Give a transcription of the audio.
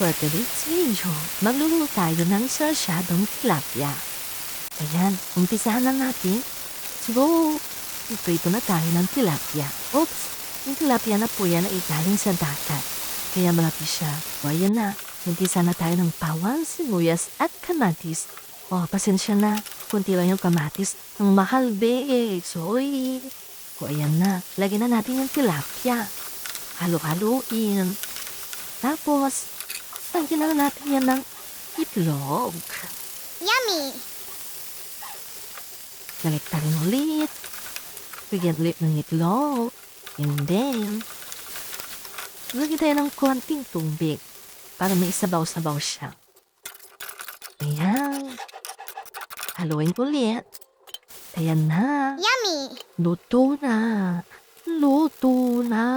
For today's video, magluluto tayo ng sarsyadong tilapia. Ayan, umpisahan na natin. Siguro, iprito na tayo ng tilapia. Oops, yung tilapia na po yan ay galing sa dagat. Kaya malaki siya. O ayan na, umpisa na tayo ng bawang, sibuyas at kamatis. O, pasensya na, kunti lang yung kamatis. Ang mahal be, sorry. O ayan na, lagyan na natin yung tilapia. Halo-haluin. Tapos, lagyan na natin yan ng itlog. Yummy! Balik tayo ulit. Bigyan ulit ng itlog. And then, lagyan tayo ng konting tubig para may sabaw-sabaw siya. Ayan. Haluin ulit. Ayan na. Yummy! Luto na. Luto na.